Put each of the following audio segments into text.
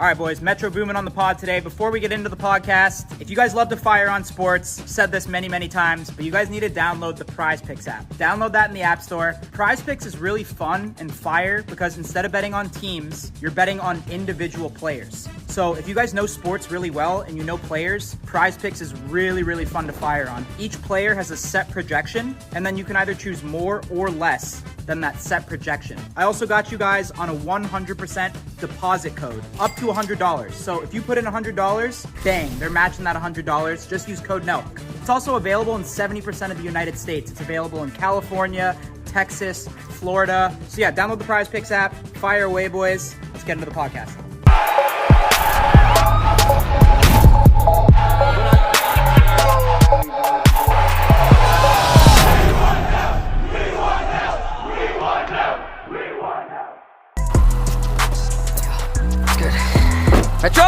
All right, boys, Metro Boomin on the pod today. Before we get into the podcast, if you guys love to fire on sports, said this many, many times, but you guys need to download the Prize Picks app. Download that in the App Store. Prize Picks is really fun and fire because instead of betting on teams, you're betting on individual players. So if you guys know sports really well and you know players, Prize Picks is really, really fun to fire on. Each player has a set projection, and then you can either choose more or less than that set projection. I also got you guys on a 100% deposit code, up to $100. So if you put in $100, bang, they're matching that $100. Just use code NELK. It's also available in 70% of the United States. It's available in California, Texas, Florida. So yeah, download the Prize Picks app. Fire away, boys. Let's get into the podcast. Metro!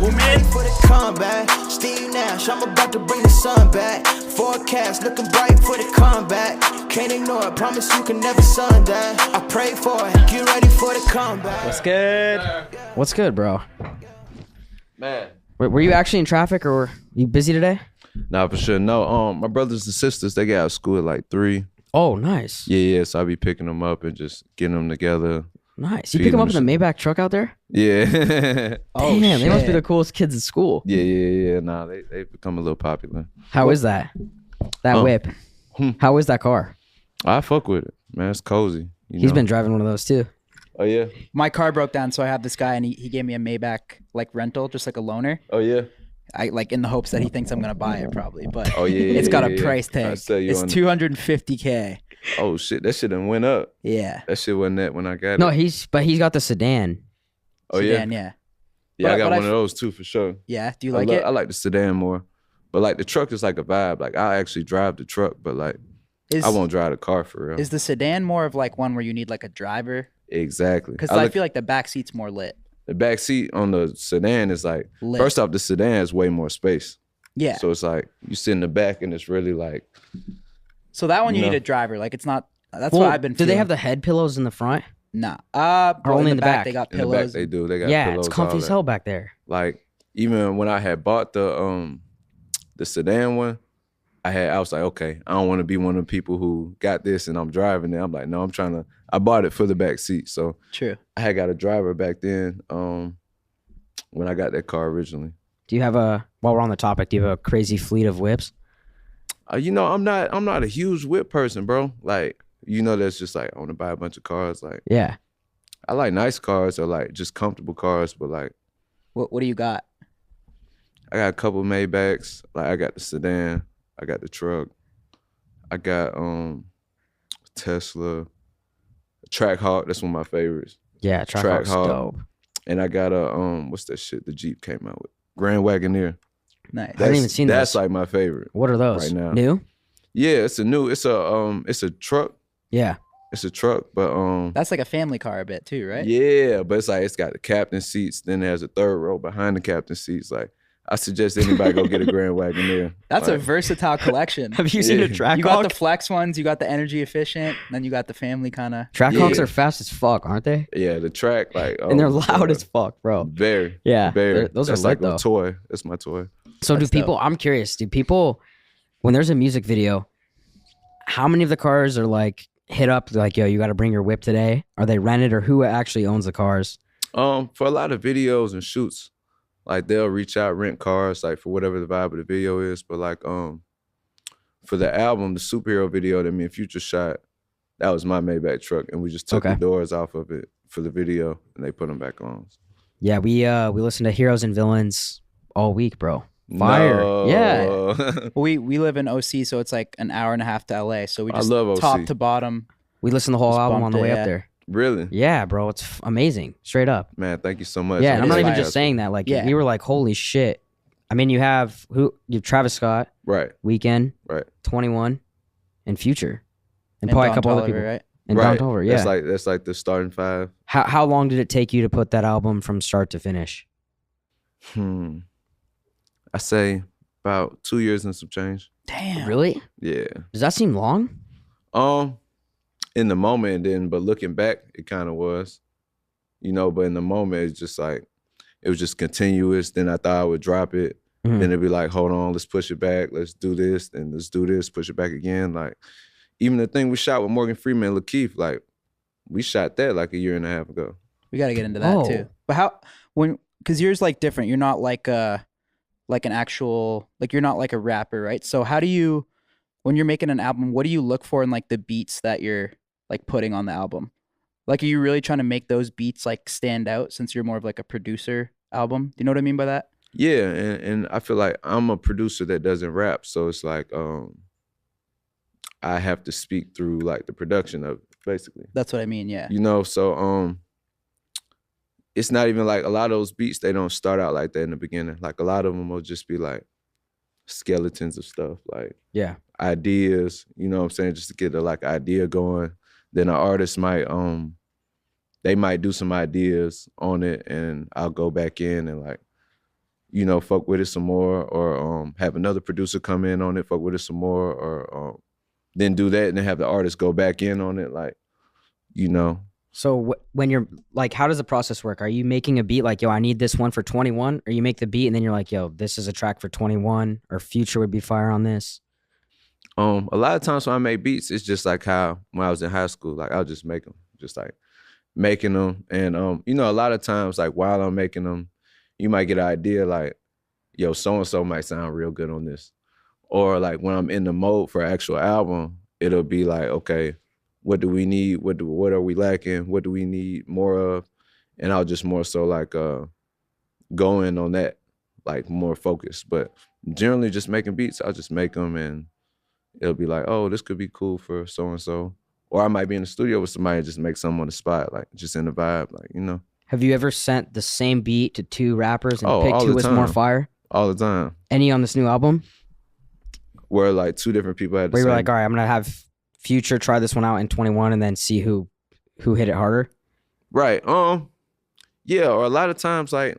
Woman for the comeback. Steve Nash, I'm about to bring the sun back. Forecast looking bright for the comeback. Can't ignore it, promise you can never sun that. I pray for it, get ready for the comeback. What's good? What's good, bro? Man. Were you actually in traffic or were you busy today? Nah, for sure. No, my brothers and sisters, they get out of school at like 3. Oh, nice. Yeah, so I be picking them up and just getting them together. Nice. You pick them up in the Maybach truck out there? Yeah. Oh, damn, they must be the coolest kids in school. Yeah. Nah, they become a little popular. How is that? That whip. How is that car? I fuck with it, man. It's cozy. He's been driving one of those too. Oh, yeah? My car broke down, so I have this guy, and he gave me a Maybach like rental, just like a loaner. Oh, yeah? I like in the hopes that he thinks I'm gonna buy it probably, but oh, yeah, it's got a yeah. price tag. It's $250K. Oh, shit. That shit done went up. Yeah. That shit wasn't that when I got it. No, he's got the sedan. Oh, Sedan, yeah? yeah. Yeah, I got one of those too, for sure. Yeah, do you like it? I like the sedan more. But like the truck is like a vibe. Like I actually drive the truck, but like I won't drive the car for real. Is the sedan more of like one where you need like a driver? Exactly. Because I feel like the back seat's more lit. The back seat on the sedan is like, lit. First off, the sedan is way more space. Yeah. So it's like you sit in the back and it's really like. So that one you need a driver. Like it's not. That's what I've been. Do they have the head pillows in the front? Nah. Or only in the back? They got In the pillows. back they do. They got Yeah, pillows, it's comfy all as that. hell back there. Like even when I had bought the sedan one, I was like, okay, I don't want to be one of the people who got this and I'm driving it. I'm like, no, I bought it for the back seat. So True. I had got a driver back then when I got that car originally. Do you have while we're on the topic, do you have a crazy fleet of whips? I'm not a huge whip person, bro. Like, that's just like I want to buy a bunch of cars. Like, Yeah. I like nice cars or like just comfortable cars, but like What do you got? I got a couple Maybachs. Like I got the sedan, I got the truck, I got Tesla, Trackhawk. That's one of my favorites. Yeah, Trackhawk's dope. And I got a what's that shit the Jeep came out with? Grand Wagoneer. Nice. I haven't even seen That's those. like my favorite. What are those? right now? New? Yeah, it's a truck. Yeah. It's a truck, but That's like a family car a bit too, right? yeah, but it's like it's got the captain seats. Then there's a third row behind the captain seats. Like I suggest anybody go get a Grand Wagoneer. That's like, a versatile collection. Have you seen a Trackhawk? You got the flex ones, you got the energy efficient, then you got the family kind of. Trackhawks Yeah. are fast as fuck, aren't they? Yeah, the track like And they're loud as fuck, bro. Very. Yeah, very. those are That's lit, like though. a toy. That's my toy. So That's do people, dope. I'm curious, do people, when there's a music video, how many of the cars are like hit up like, yo, you got to bring your whip today? Are they rented or who actually owns the cars? For a lot of videos and shoots, like they'll reach out, rent cars, like for whatever the vibe of the video is. But like for the album, the superhero video that me and Future shot, that was my Maybach truck, and we just took Okay. the doors off of it for the video, and they put them back on. Yeah, we listened to Heroes and Villains all week, bro. Fire. No. Yeah. We live in OC, so it's like an hour and a half to LA. So we I just love OC. top to bottom. We listened to the whole Just album on the bumped way it, up yeah. there. Really? Yeah, bro, it's amazing. Straight up. Man, thank you so much. Yeah, and I'm not even fire. just saying that. Like, Yeah. we were like, holy shit. I mean, you have Travis Scott, Right, Weeknd, right. 21, and Future, and And probably a Don couple other Toliver, people. right? And right. Don Toliver, yeah. That's like the starting 5. How long did it take you to put that album from start to finish? I say about 2 years and some change. Damn. Really? Yeah. Does that seem long? In the moment, then, but looking back, it kind of was, but in the moment, it's just like it was just continuous. Then I thought I would drop it. Mhm. Then it'd be like, hold on, let's push it back. Let's do this. Then let's do this, push it back again. Like, even the thing we shot with Morgan Freeman and Lakeith, like, we shot that like a year and a half ago. We got to get into that Oh. too. But because yours like different. You're not like an actual, like you're not like a rapper, right? So how do you, when you're making an album, what do you look for in like the beats that you're like putting on the album? Like, are you really trying to make those beats like stand out since you're more of like a producer album? Do you know what I mean by that? Yeah, and I feel like I'm a producer that doesn't rap, so it's like I have to speak through like the production of it, basically. That's what I mean. Yeah. You know, so it's not even like a lot of those beats, they don't start out like that in the beginning. Like a lot of them will just be like skeletons of stuff, like Yeah. ideas, you know what I'm saying, just to get the like idea going. Then an artist might they might do some ideas on it and I'll go back in and like, you know, fuck with it some more, or have another producer come in on it, fuck with it some more, or then do that and then have the artist go back in on it, like, you know. So when you're like, how does the process work? Are you making a beat like, yo, I need this one for 21? Or you make the beat and then you're like, yo, this is a track for 21, or Future would be fire on this? A lot of times when I make beats, it's just like how when I was in high school, like I'll just make them, just like making them. And, you know, a lot of times, like while I'm making them, you might get an idea like, yo, so-and-so might sound real good on this. Or like when I'm in the mode for an actual album, it'll be like, okay, what do we need? What are we lacking? What do we need more of? And I'll just more so like go in on that, like more focused. But generally just making beats, I'll just make them and it'll be like, oh, this could be cool for so-and-so. Or I might be in the studio with somebody and just make something on the spot, like just in the vibe, like, you know. Have you ever sent the same beat to two rappers and Oh, picked all who the was more time. fire? All the time. Any on this new album? Where like two different people had the Where you were same. like, all right, I'm gonna have Future try this one out in 21 and then see who hit it harder? Right. Yeah, or a lot of times like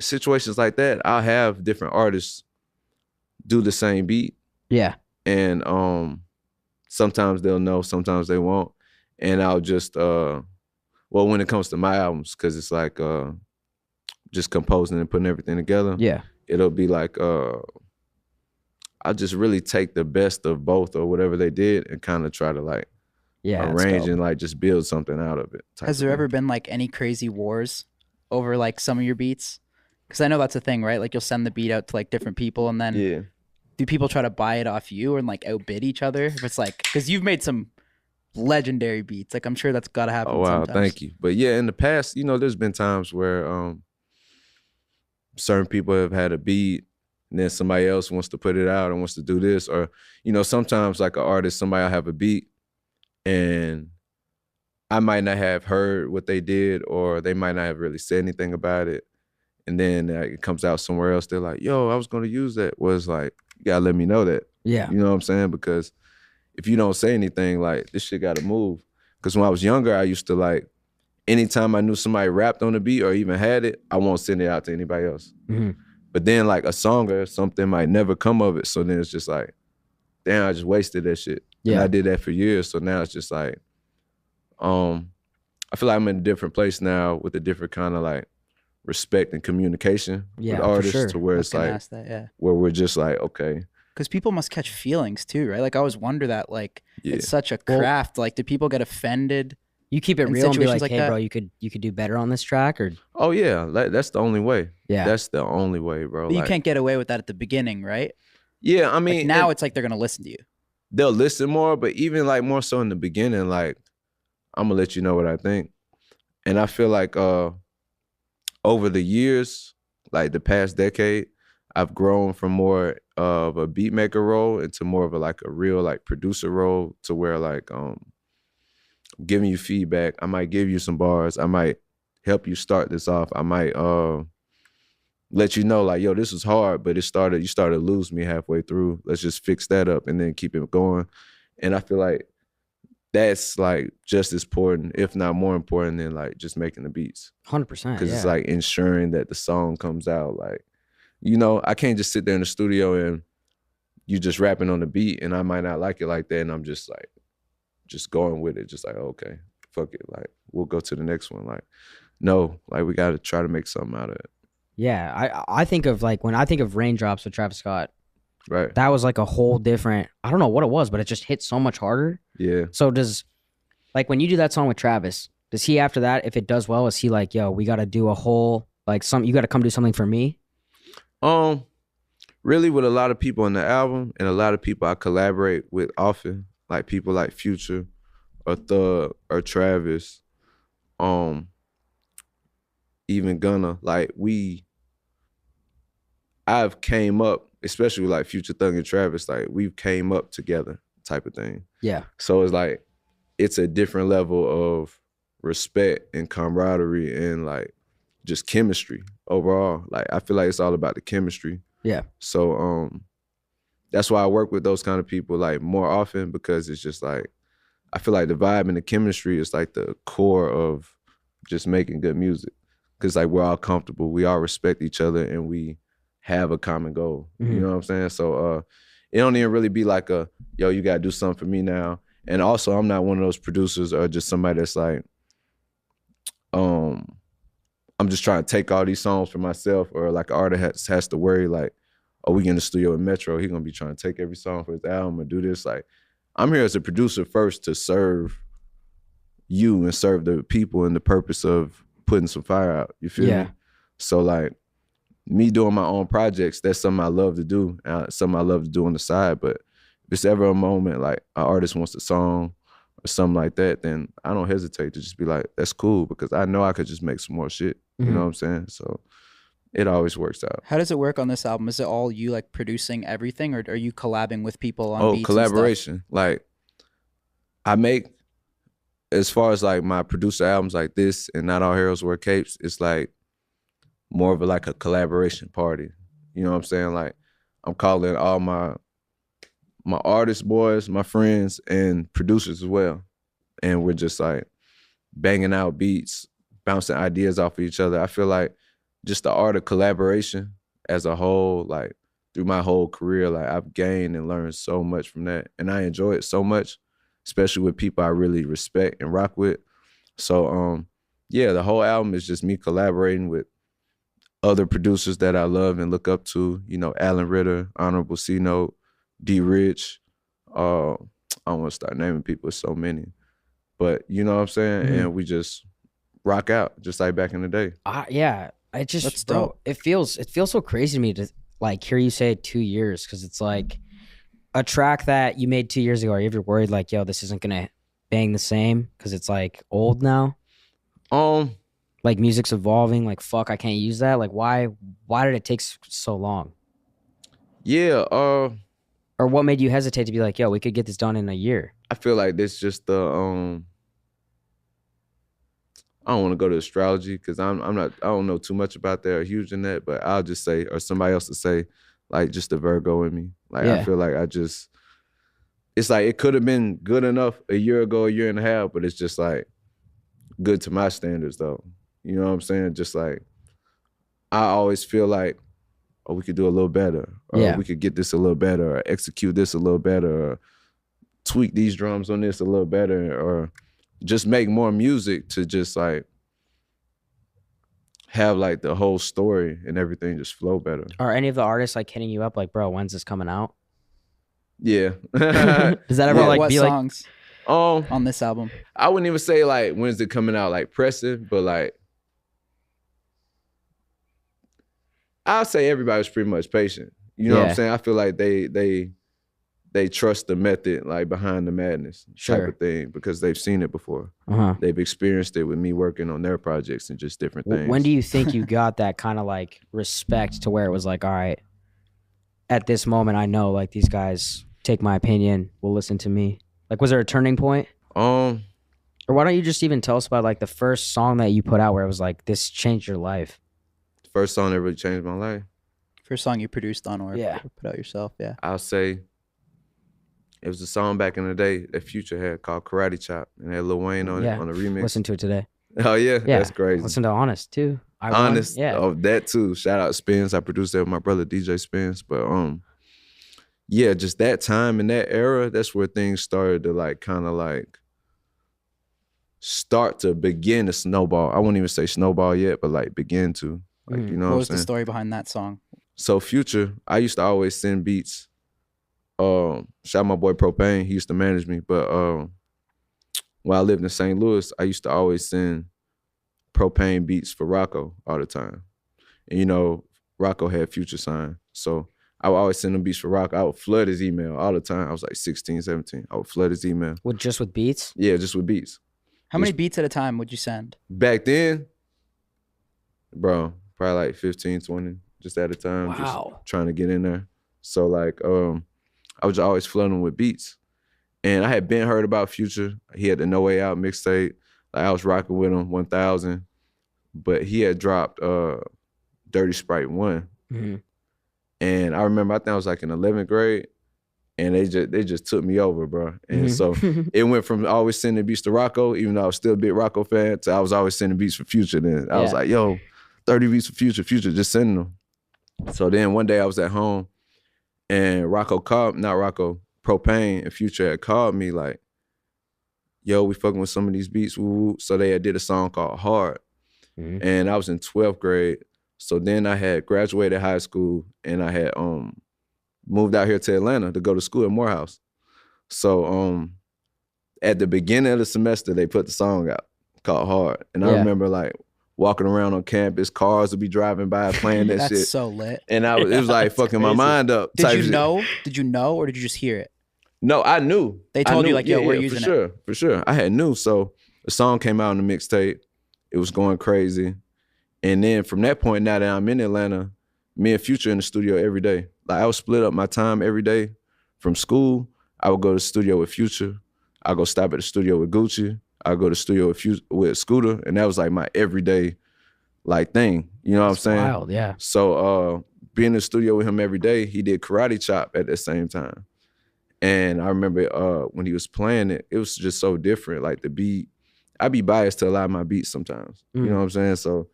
situations like that, I'll have different artists do the same beat. Yeah. And sometimes they'll know, sometimes they won't. And I'll just well, when it comes to my albums, because it's like just composing and putting everything together. Yeah. It'll be like I just really take the best of both or whatever they did and kind of try to like Yeah. that's arrange dope. and like just build something out of it. type Has of there thing. ever been like any crazy wars over like some of your beats? Because I know that's a thing, right? Like you'll send the beat out to like different people, and then Yeah. do people try to buy it off you and like outbid each other? If it's like, because you've made some legendary beats, like I'm sure that's got to happen. Oh wow, sometimes. thank you. But yeah, in the past, you know, there's been times where certain people have had a beat and then somebody else wants to put it out and wants to do this. Or, you know, sometimes like an artist, somebody will have a beat and I might not have heard what they did or they might not have really said anything about it. And then it comes out somewhere else. They're like, yo, I was going to use that. Was like, you got to let me know that. Yeah. You know what I'm saying? Because if you don't say anything, like this shit got to move. Because when I was younger, I used to like, anytime I knew somebody rapped on the beat or even had it, I won't send it out to anybody else. Mm-hmm. But then like a song or something might never come of it. So then it's just like, damn, I just wasted that shit. Yeah. And I did that for years. So now it's just like, I feel like I'm in a different place now with a different kind of like respect and communication Yeah, with for artists sure. to where I was it's gonna like, ask that, yeah. where we're just like, okay, Because people must catch feelings too, right? Like I always wonder that, like yeah. it's such a Well- craft. Like, do people get offended? You keep it In real and be situations like, like hey, that? bro, you could do better on this track, or Oh yeah, that's the only way. yeah. That's the only way, bro. But you Like, can't get away with that at the beginning, right? yeah, I Like mean, now and it's like they're gonna listen to you. they'll listen more, but even like more so in the beginning, like I'm gonna let you know what I think. And I feel like over the years, like the past decade, I've grown from more of a beat maker role into more of a real like producer role, to where like giving you feedback. I might give you some bars. I might help you start this off. I might let you know like, yo, this was hard, but you started to lose me halfway through. Let's just fix that up and then keep it going. And I feel like that's like just as important, if not more important, than like just making the beats. 100%. Because yeah. it's like ensuring that the song comes out. Like, you know, I can't just sit there in the studio and you just rapping on the beat and I might not like it like that. And I'm just like, just going with it. Just like, okay, fuck it. Like, we'll go to the next one. Like, no, like we got to try to make something out of it. Yeah, I think of like when I think of Raindrops with Travis Scott, Right. that was like a whole different. I don't know what it was, but it just hit so much harder. Yeah. So does like when you do that song with Travis, does he after that, if it does well, is he like, yo, we got to do a whole like you got to come do something for me? Really with a lot of people on the album and a lot of people I collaborate with often, like people like Future or Thug or Travis, even Gunna, like I've came up, especially with like Future, Thug, and Travis, like we've came up together type of thing. Yeah. So it's like, it's a different level of respect and camaraderie and like just chemistry overall. Like I feel like it's all about the chemistry. Yeah. So that's why I work with those kind of people like more often, because it's just like, I feel like the vibe and the chemistry is like the core of just making good music. Cause like we're all comfortable, we all respect each other, and we have a common goal. Mm-hmm. You know what I'm saying? So it don't even really be like a, yo, you gotta do something for me now. And also I'm not one of those producers or just somebody that's like, I'm just trying to take all these songs for myself, or like an artist has to worry like, oh, we get in the studio with Metro, he gonna be trying to take every song for his album and do this. Like, I'm here as a producer first to serve you and serve the people in the purpose of putting some fire out. You feel me? So like, me doing my own projects, that's something I love to do, something I love to do on the side. But if it's ever a moment like an artist wants a song or something like that, then I don't hesitate to just be like, that's cool, because I know I could just make some more shit. You know what I'm saying? So it always works out. How does it work on this album? Is it all you like producing everything, or are you collabing with people on beats collaboration. and stuff? Like I make, as far as like my producer albums like this and Not All Heroes Wear Capes, it's like more of like a collaboration party. You know what I'm saying? Like I'm calling all my artist boys, my friends, and producers as well. And we're just like banging out beats, bouncing ideas off of each other. I feel like just the art of collaboration as a whole, like through my whole career, like I've gained and learned so much from that. And I enjoy it so much, especially with people I really respect and rock with. So yeah, the whole album is just me collaborating with other producers that I love and look up to, you know, Alan Ritter, Honorable C Note, D Rich. I don't want to start naming people, it's so many. But you know what I'm saying? Mm-hmm. And we just rock out just like back in the day. Yeah. I just, That's bro, dope. it feels so crazy to me to like hear you say 2 years, because it's like a track that you made 2 years ago. Are you ever worried like, yo, this isn't gonna bang the same because it's like old now? Like music's evolving. Like fuck, I can't use that. Like why did it take so long? Yeah. Or what made you hesitate to be like, yo, we could get this done in a year? I feel like this just the I don't want to go to astrology because I don't know too much about that or huge in that, but I'll just say, or somebody else to say, like just the Virgo in me. Like I feel like it's like it could have been good enough a year ago, a year and a half, but it's just like good to my standards though. You know what I'm saying? Just like I always feel like, oh, we could do a little better, or we could get this a little better, or execute this a little better, or tweak these drums on this a little better, or just make more music to just like have like the whole story and everything just flow better. Are any of the artists like hitting you up like, bro, when's this coming out? Yeah. Does that ever like what be songs like on this album? I wouldn't even say like when's it coming out like pressing, but like I'll say everybody's pretty much patient. You know what I'm saying? I feel like they trust the method, like behind the madness type of thing, because they've seen it before. They've experienced it with me working on their projects and just different things. When do you think you got that kind of like respect to where it was like, all right, at this moment, I know like these guys take my opinion, will listen to me. Like, was there a turning point? Or why don't you just even tell us about like the first song that you put out where it was like, this changed your life? The first song that really changed my life. First song you produced on or put out yourself, I'll say it was a song back in the day that Future had called Karate Chop, and had Lil Wayne on it on the remix. Listen to it today. Oh yeah, that's crazy. Listen to Honest too. Honest, oh that too. Shout out Spence. I produced that with my brother DJ Spence. But yeah, just that time and that era, that's where things started to like kind of like start to begin to snowball. I won't even say snowball yet, but like begin to. Like, you know What what was I'm the saying? story behind that song? So Future, I used to always send beats. Shout out my boy Propane, he used to manage me. But while I lived in St. Louis, I used to always send Propane beats for Rocco all the time. And you know, Rocco had Future signed. So I would always send him beats for Rocco. I would flood his email all the time. I was like 16, 17. I would flood his email. With beats? Yeah, just with beats. How many beats at a time would you send? Back then, bro, probably like 15, 20, just at a time. Wow. Just trying to get in there. So like, I was always flooding him with beats. And I had been heard about Future. He had the No Way Out mixtape. Like I was rocking with him, 1000. But he had dropped Dirty Sprite 1. Mm-hmm. And I remember, I think I was like in 11th grade, and they just took me over, bro. And so it went from always sending beats to Rocco, even though I was still a big Rocco fan, to I was always sending beats for Future. Then I was like, yo, 30 beats for Future, just sending them. So then one day I was at home, and Propane and Future had called me like, yo, we fucking with some of these beats. Woo. So they had did a song called Hard. Mm-hmm. And I was in 12th grade. So then I had graduated high school, and I had moved out here to Atlanta to go to school at Morehouse. So at the beginning of the semester, they put the song out called Hard. And I remember like walking around on campus, cars would be driving by playing that shit. That's so lit. And it was like fucking my mind up. Did you know? Did you know, or did you just hear it? No, I knew. They told you like, yo, we're using it. For sure. I had knew. So the song came out in the mixtape. It was going crazy. And then from that point, now that I'm in Atlanta, me and Future in the studio every day. Like I would split up my time every day. From school, I would go to the studio with Future. I'd go stop at the studio with Gucci. I'd go to the studio with Scooter. And that was like my everyday like thing. You know what I'm saying? Wild, yeah. So being in the studio with him every day, he did Karate Chop at the same time. And I remember when he was playing it, it was just so different. Like the beat, I'd be biased to a lot of my beats sometimes. You know what I'm saying? So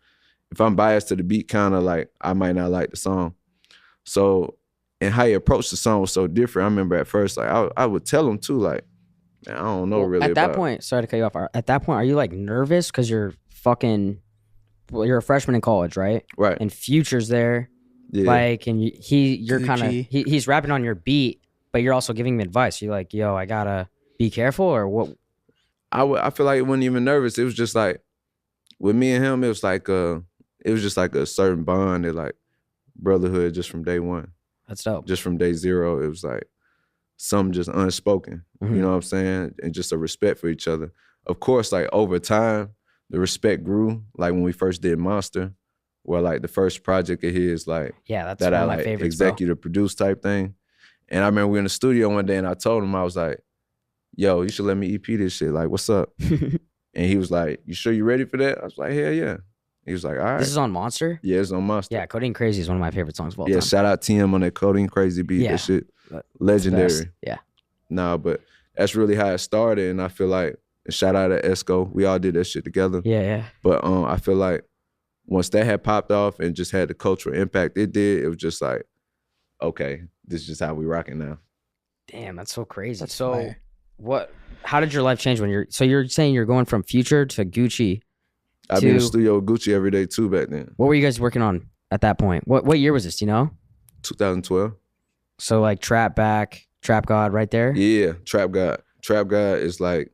if I'm biased to the beat, kind of like I might not like the song. So, and how he approached the song was so different. I remember at first, like I would tell him too, like, man, I don't know really. At that point, sorry to cut you off. At that point, are you like nervous because you're a freshman in college, right? Right. And Future's there, like, and you're kind of he's rapping on your beat, but you're also giving him advice. You're like, yo, I gotta be careful, or what? I feel like it wasn't even nervous. It was just like with me and him, it was just like a certain bond that like brotherhood just from day one. That's dope. Just from day zero, it was like something just unspoken. You know what I'm saying? And just a respect for each other. Of course, like over time, the respect grew. Like when we first did Monster, where like the first project of his, like that's that one I of my like favorites, executive produce type thing. And I remember we were in the studio one day, and I told him, I was like, yo, you should let me EP this shit. Like, what's up? And he was like, you sure you ready for that? I was like, hell yeah. He was like, all right. This is on Monster? Yeah, it's on Monster. Yeah, Codeine Crazy is one of my favorite songs of all time. Yeah, shout out TM on that Codeine Crazy beat. Yeah. That shit, legendary. Yeah. Nah, but that's really how it started. And I feel like, and shout out to Esco, we all did that shit together. Yeah. But I feel like once that had popped off and just had the cultural impact it did, it was just like, okay, this is just how we rocking now. Damn, that's so crazy. That's so fire. how did your life change when you're saying you're going from Future to Gucci? I'd be in the studio with Gucci every day too back then. What were you guys working on at that point? What year was this, do you know? 2012. So like Trap God right there? Yeah, Trap God. Trap God is like,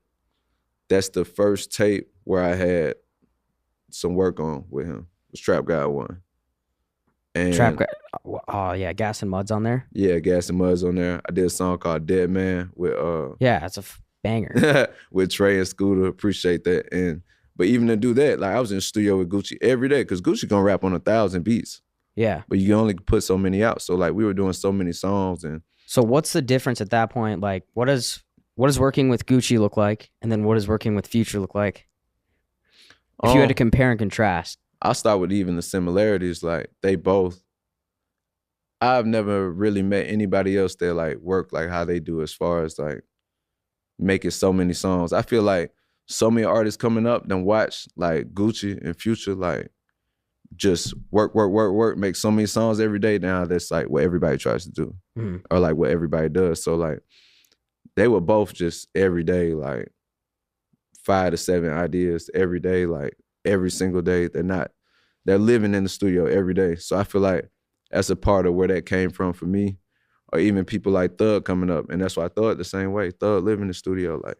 that's the first tape where I had some work on with him. It was Trap God 1. And Trap God. Oh yeah, Gas and Mud's on there? Yeah, Gas and Mud's on there. I did a song called Dead Man with yeah, that's a banger. with Trey and Scooter. Appreciate that. But even to do that, like I was in the studio with Gucci every day because Gucci gonna rap on 1,000 beats. Yeah. But you can only put so many out. So like we were doing so many songs. And so what's the difference at that point? Like what does working with Gucci look like? And then what does working with Future look like? If you had to compare and contrast. I'll start with even the similarities. Like I've never really met anybody else that like work like how they do as far as like making so many songs. I feel like so many artists coming up then watch like Gucci and Future like just work, make so many songs every day. Now that's like what everybody tries to do or like what everybody does. So like they were both just every day like 5 to 7 ideas every day, like every single day. They're not they're living in the studio every day. So I feel like that's a part of where that came from for me. Or even people like Thug coming up. And that's why I thought the same way. Thug live in the studio, like,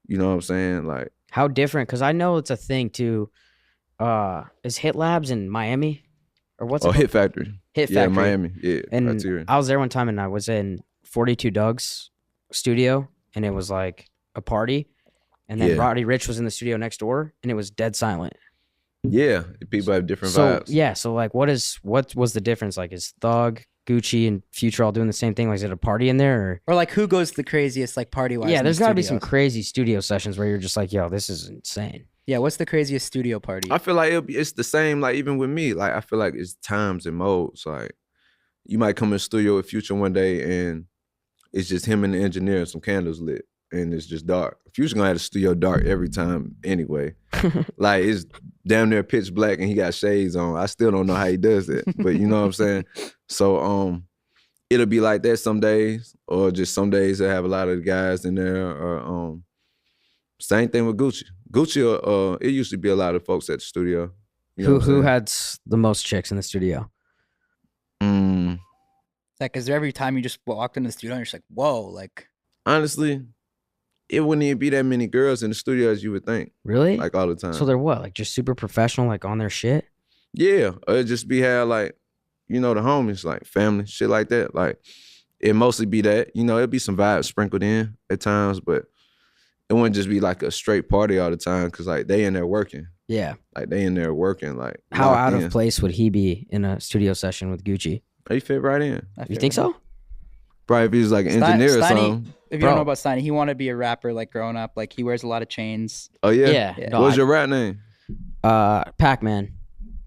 you know what I'm saying? Like, How different? Because I know it's a thing too. Is Hit Labs in Miami? Or what's it called? Hit Factory. Hit Yeah, Factory. Miami. Yeah, And Criterion. I was there one time and I was in 42 Doug's studio and it was like a party. And then Yeah. Roddy Ricch was in the studio next door and it was dead silent. Yeah, people have different So vibes. yeah, so like what was the difference? Like is Thug, Gucci, and Future all doing the same thing? Like is it a party in there or Or like who goes the craziest like party wise? yeah, there's gotta be some crazy studio sessions where you're just like, yo, this is insane. Yeah, what's the craziest studio party? I feel like it's the same, like even with me. Like I feel like it's times and modes. Like you might come in the studio with Future one day and it's just him and the engineer and some candles lit. And it's just dark. Future gonna have the studio dark every time anyway. Like it's damn near pitch black and he got shades on. I still don't know how he does that, but you know what I'm saying? So it'll be like that some days, or just some days that have a lot of the guys in there. Or same thing with Gucci. Gucci, it used to be a lot of folks at the studio. You know Who what I'm had the most chicks in the studio? saying? Like, is there every time you just walked into the studio and you're just like, whoa, like Honestly, it wouldn't even be that many girls in the studio as you would think, Really? like all the time. So they're what? Like just super professional, like on their shit? Yeah, or it just be how like, you know, the homies, like family, shit like that. Like it mostly be that, you know, it'd be some vibes sprinkled in at times, but it wouldn't just be like a straight party all the time because like they in there working. Yeah. Like they in there working, like How locked out in. of place would he be in a studio session with Gucci? He fit right in. You think so? Probably if he was like an engineer or something. If you Bro. don't know about Steiny, he wanted to be a rapper like growing up. Like he wears a lot of chains. Oh yeah? Yeah. Yeah. What was your rap name? Pac-Man.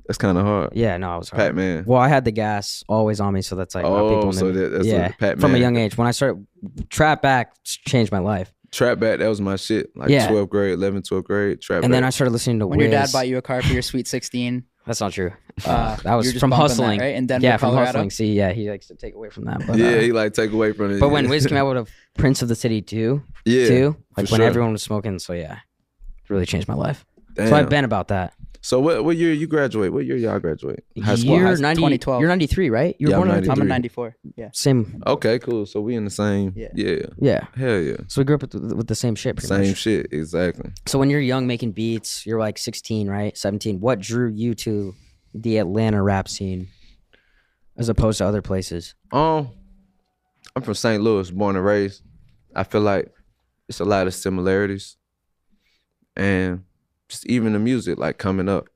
That's kind of hard. Yeah, no, I was hard. Pac-Man. Well, I had the gas always on me, so that's like how people so knew. that's yeah, a Pac-Man. from a young age. When I started trap back, changed my life. Trap back, that was my shit. Like Yeah. 12th grade, 11th, 12th grade, trap And back. then I started listening to When Wiz. your dad bought you a car for your Sweet 16. That's not true. you That were was just from bumping that, hustling, right? In Denver, yeah, from Colorado? hustling. See, yeah, he likes to take away from that. But, yeah, he like take away from it. but when Wiz came out with a Prince of the City too, like for when sure. everyone was smoking, so yeah, it really changed my life. Damn. So I've been about that. So what year you graduate? What year y'all graduate? High school. You're high school, 2012. You're 93, right? You were Yeah, born I'm in 93. I'm a 94. Yeah. Same. Okay, cool. So we in the same. Yeah. Yeah. Hell yeah. So we grew up with the same shit. Pretty Same much. shit. Exactly. So when you're young making beats, you're like 16, right? 17. What drew you to the Atlanta rap scene as opposed to other places? I'm from St. Louis, born and raised. I feel like it's a lot of similarities, and just even the music, like coming up,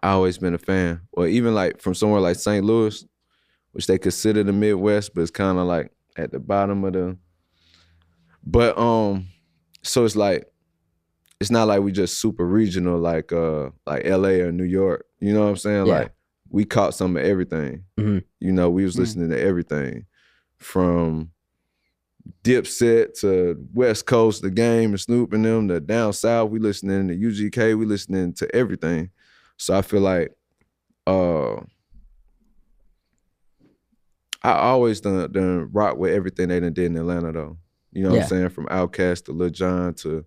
I always been a fan. Or even like from somewhere like St. Louis, which they consider the Midwest, but it's kind of like at the bottom of the. But so it's like, it's not like we just super regional like LA or New York. You know what I'm saying? Yeah. Like we caught some of everything. Mhm. You know, we was listening to everything from Dipset to West Coast, The Game and Snoop and them, to down south, we listening to UGK, we listening to everything. So I feel like I always done rock with everything they done did in Atlanta though. You know what Yeah. I'm saying? From Outkast to Lil Jon to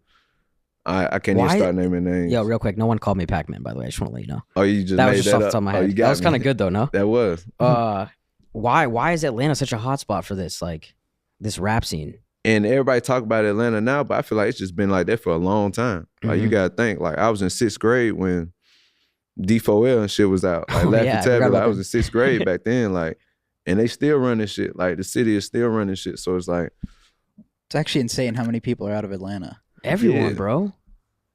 I can't Why- even start naming names. Yo, real quick, no one called me Pac-Man, by the way. I just want to let you know. Oh, you just That made was just that off the up? top of my Oh, head. you got That was me. kind of good though, no? That was. Why is Atlanta such a hotspot for this, like, this rap scene? And everybody talk about Atlanta now, but I feel like it's just been like that for a long time. Like you Mhm. gotta think, like I was in 6th grade when D4L and shit was out. Like Oh, Laffy yeah, I forgot Taffy, about like, I was that. in 6th grade back then, like, and they still running shit. Like the city is still running shit. So it's like, It's actually insane how many people are out of Atlanta. Everyone, Yeah. bro.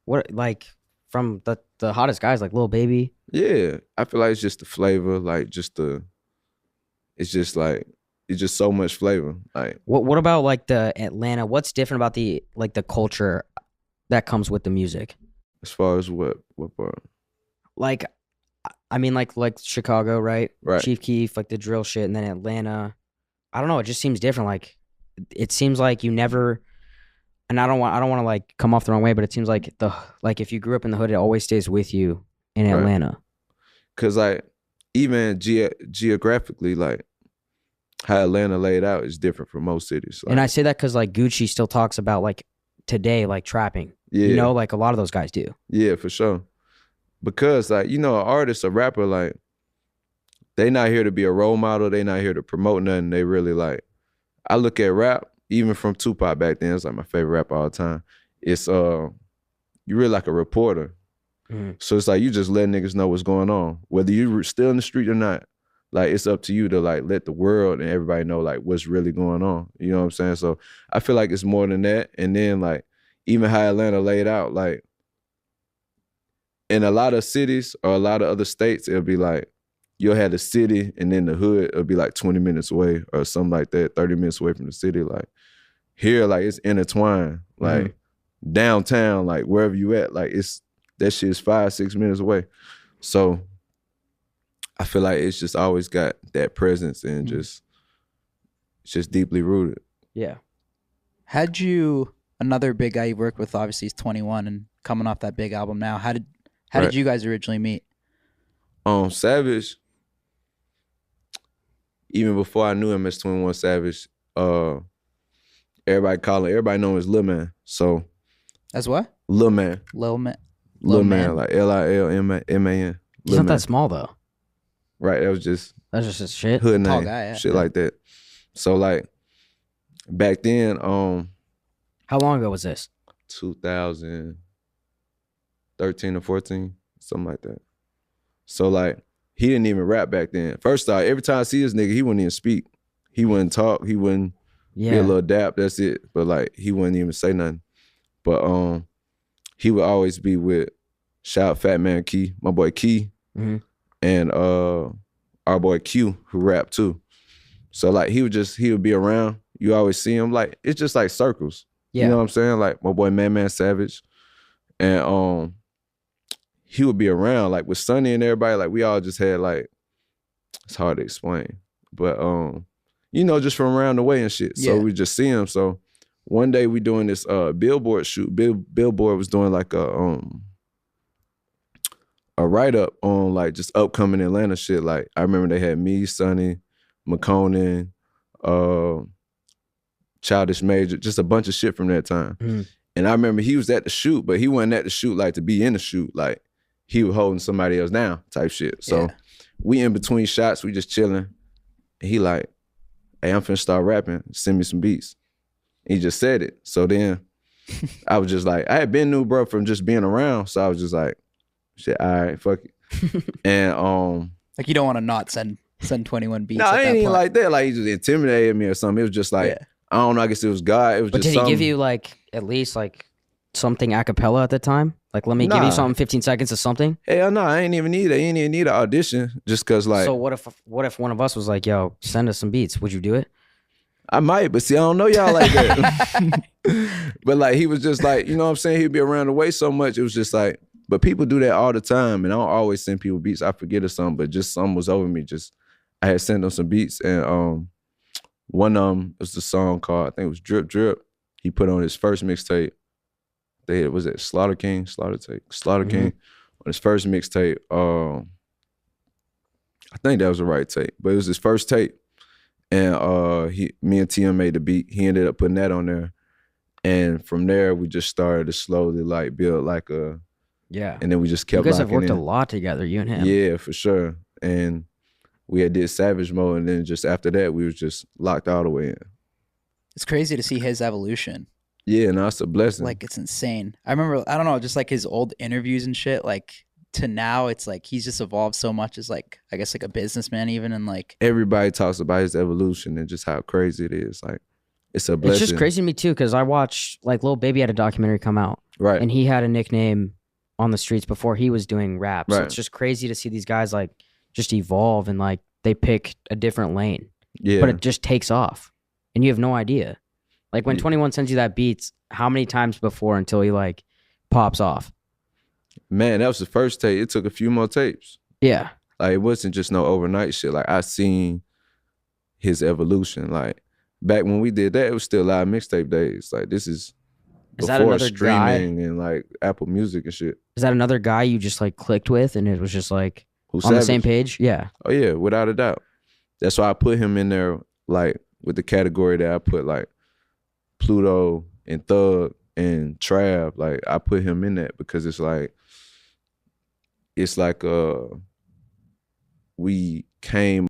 What, like, from the hottest guys, like Lil Baby? yeah, I feel like it's just the flavor, like just it's just like, it's just so much flavor. Like, What about, like, the Atlanta? What's different about the culture that comes with the music? as far as what part? Like, I mean, like Chicago, right? Right. Chief Keef, like the drill shit, and then Atlanta. I don't know. It just seems different. Like, it seems like you never. And I don't want to like come off the wrong way, but it seems like if you grew up in the hood, it always stays with you in Right. Atlanta. Cause like even geographically, like how Atlanta laid out is different from most cities. Like, And I say that because like Gucci still talks about like today, like trapping. yeah, You know, like a lot of those guys do. yeah, for sure. because like, you know, an artist, a rapper, like, they not here to be a role model. They not here to promote nothing. They really like, I look at rap, even from Tupac back then, it's like my favorite rapper all the time. It's you really like a reporter. So it's like you just let niggas know what's going on. Whether you're still in the street or not, like it's up to you to like let the world and everybody know like what's really going on. You know what I'm saying? So I feel like it's more than that. And then like even how Atlanta laid out, like in a lot of cities or a lot of other states, it'll be like you'll have the city and then the hood, it'll be like 20 minutes away or something like that, 30 minutes away from the city. Like here, like it's intertwined. Like downtown, like wherever you at, like it's that shit is 5-6 minutes away. So I feel like it's just always got that presence and it's just deeply rooted. Yeah. Had you, another big guy you worked with, obviously he's 21 and coming off that big album now. How did you guys originally meet? Savage, even before I knew him as 21 Savage, everybody know him as Lil Man. So As what? Lil Man. Lil Man. Lil Man, like Lilman. He's not that small though. Right, that's just his shit. hood name, Tall guy, yeah. shit like that. So like back then, How long ago was this? 2013 or 14, something like that. So like he didn't even rap back then. First off, every time I see this nigga, he wouldn't even speak. He wouldn't talk. He wouldn't be a little dap. That's it. But like he wouldn't even say nothing. But he would always be with shout Fat Man Key, my boy Key, and our boy Q, who rap too. So like he would be around. You always see him. Like it's just like circles. Yeah. You know what I'm saying? Like my boy Man Savage. And he would be around like with Sonny and everybody. Like we all just had like, it's hard to explain. But you know, just from around the way and shit. So we just see him. So one day we doing this Billboard shoot. Billboard was doing like a write-up on like just upcoming Atlanta shit. Like I remember they had me, Sonny, McConan, Childish Major, just a bunch of shit from that time. And I remember he was at the shoot, but he wasn't at the shoot like to be in the shoot. Like he was holding somebody else down type shit. So we in between shots, we just chilling. And he like, hey, I'm finna start rapping. Send me some beats. He just said it. So then I was just like, I had been new, bro, from just being around. So I was just like, shit, all right, fuck it. And like you don't want to not send 21 beats. No, it ain't even like that. Like he just intimidated me or something. It was just like, I don't know, I guess it was God. It was But just did he give you like at least like something a cappella at the time? Like let me give you something, 15 seconds of something? Hell no, I ain't even need it. I ain't even need an audition just cause like. So what if one of us was like, yo, send us some beats? Would you do it? I might, but see, I don't know y'all like that. But like he was just like, you know what I'm saying? He'd be around the way so much. It was just like, but people do that all the time. And I don't always send people beats. I forget or something, but just something was over me. Just I had sent them some beats and one of them was the song called, I think it was Drip Drip. He put on his first mixtape. Was it Slaughter King on his first mixtape. I think that was the right tape, but it was his first tape. And me and TM made the beat. He ended up putting that on there. And from there, we just started to slowly like build like a, and then we just kept. You guys have locking worked in. a lot together, you and him. Yeah, for sure. And we had did Savage Mode, and then just after that, we was just locked all the way in. It's crazy to see his evolution. Yeah, no, it's a blessing. Like it's insane. I remember, I don't know, just like his old interviews and shit, like to now it's like he's just evolved so much as like, I guess like a businessman even, and like. Everybody talks about his evolution and just how crazy it is. Like it's a blessing. It's just crazy to me too, because I watched like Lil Baby had a documentary come out. Right. And he had a nickname on the streets before he was doing rap. So Right. it's just crazy to see these guys like just evolve and like they pick a different lane. Yeah. But it just takes off. And you have no idea. Like when 21 sends you that beats, how many times before until he like pops off? Man, that was the first tape. It took a few more tapes. Yeah. Like it wasn't just no overnight shit. Like I seen his evolution. Like back when we did that, it was still live mixtape days. Like this is that before another guy? streaming and like Apple Music and shit. Is that another guy you just like clicked with and it was just like Who, on Savage? the same page? Yeah. Oh yeah, without a doubt. That's why I put him in there like with the category that I put like Pluto and Thug and Trav. Like I put him in that because it's like it's like we came